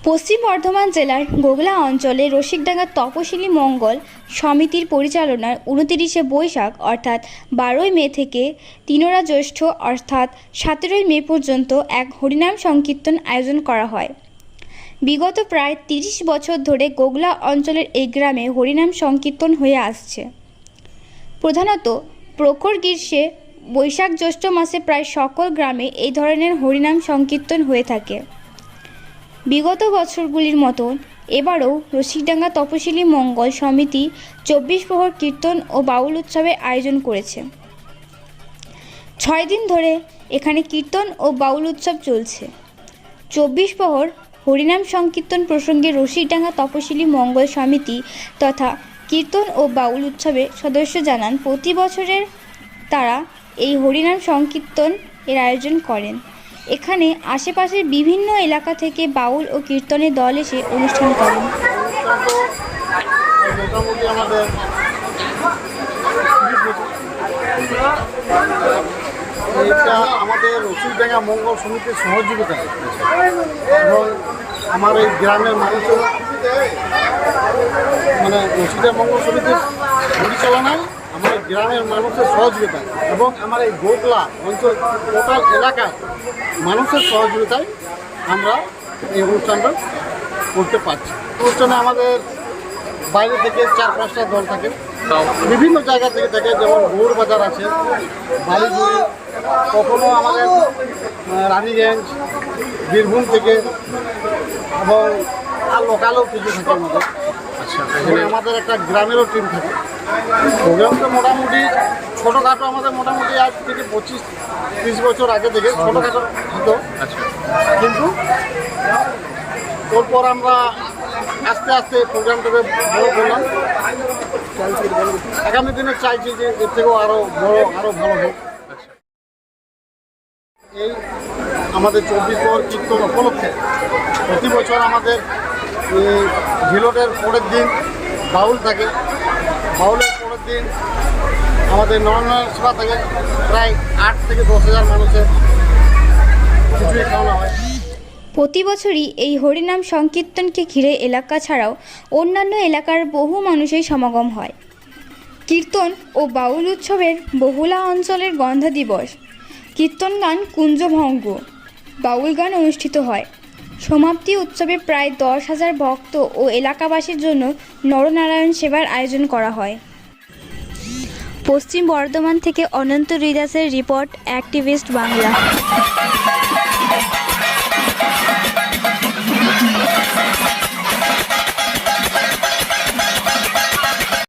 পশ্চিম বর্ধমান জেলার গোগলা অঞ্চলে রসিকডাঙ্গা তপশিলি মঙ্গল সমিতির পরিচালনায় ২৯শে বৈশাখ অর্থাৎ ১২ই মে থেকে ৩রা জ্যৈষ্ঠ অর্থাৎ ১৭ই মে পর্যন্ত এক হরিনাম সংকীর্তন আয়োজন করা হয়। বিগত প্রায় ৩০ বছর ধরে গোগলা অঞ্চলের এই গ্রামে হরিনাম সংকীর্তন হয়ে আসছে। প্রধানত প্রখর গ্রীষ্মে বৈশাখ জ্যৈষ্ঠ মাসে প্রায় সকল গ্রামে এই ধরনের হরিনাম সংকীর্তন হয়ে থাকে। বিগত বছরগুলির মতন এবারও রসিকডাঙ্গা তপশিলি মঙ্গল সমিতি ২৪ প্রহর কীর্তন ও বাউল উৎসবের আয়োজন করেছে। ৬ দিন ধরে এখানে কীর্তন ও বাউল উৎসব চলছে। ২৪ প্রহর হরিনাম সংকীর্তন প্রসঙ্গে রসিকডাঙ্গা তপশিলি মঙ্গল সমিতি তথা কীর্তন ও বাউল উৎসবের সদস্য জানান, প্রতি বছরের তারা এই হরিনাম সংকীর্তন এর আয়োজন করেন। এখানে আশেপাশের বিভিন্ন এলাকা থেকে বাউল ও কীর্তনের দল এসে অনুষ্ঠান করেন। মোটামুটি আমাদের এটা আমাদের রসিকডাঙ্গা মঙ্গল সমিতির সহযোগিতা এবং আমার এই গ্রামের মানুষের রসিকডাঙ্গা মঙ্গল সমিতির পরিচালনায় আমার গ্রামের মানুষের সহযোগিতা এবং আমার এই গোগলা অঞ্চল টোটাল এলাকার মানুষের সহযোগিতায় আমরা এই অনুষ্ঠানটা করতে পারছি। অনুষ্ঠানে আমাদের বাইরে থেকে ৪-৫টা দল থাকে, বিভিন্ন জায়গা থেকে থাকে, যেমন গৌরবাজার আছে, বালিগুড়ি, কখনো আমাদের রানীগঞ্জ, বীরভূম থেকে এবং আর লোকালও কিছু থাকে আমাদের। এখানে আমাদের একটা গ্রামেরও টিম থাকে। প্রোগ্রামটা মোটামুটি ছোটোখাটো আমাদের মোটামুটি আজ থেকে ২৫-৩০ বছর আগে থেকে ছোটোখাটো হতো, কিন্তু তারপর আমরা আস্তে আস্তে প্রোগ্রামটাকে বড় করলাম। আগামী দিনে চাইছি যে এর থেকেও আরও বড়, আরও ভালো হোক। এই আমাদের ২৪ প্রহর কীর্তন উপলক্ষে প্রতি বছর আমাদের ঝিলটের পরের দিন বাউল থাকে, বাউলের পরের দিন আমাদের নরনারায়ণ সভা থাকে। প্রায় ৮ থেকে ১০,০০০ মানুষের খিচুড়ি খাওয়ানো হয়। প্রতি বছরই এই হরিনাম সংকীর্তনকে ঘিরে এলাকা ছাড়াও অন্যান্য এলাকার বহু মানুষের সমাগম হয়। কীর্তন ও বাউল উৎসবের বহুলা অঞ্চলের গন্ধ দিবস, কীর্তন গান কুঞ্জভঙ্গ, বাউল গান অনুষ্ঠিত হয়। সমাপ্তি উৎসবে প্রায় ১০,০০০ ভক্ত ও এলাকাবাসীর জন্য নরনারায়ণ সেবার আয়োজন করা হয়। পশ্চিম বর্ধমান থেকে অনন্ত হৃদাসের রিপোর্ট, অ্যাক্টিভিস্ট বাংলা।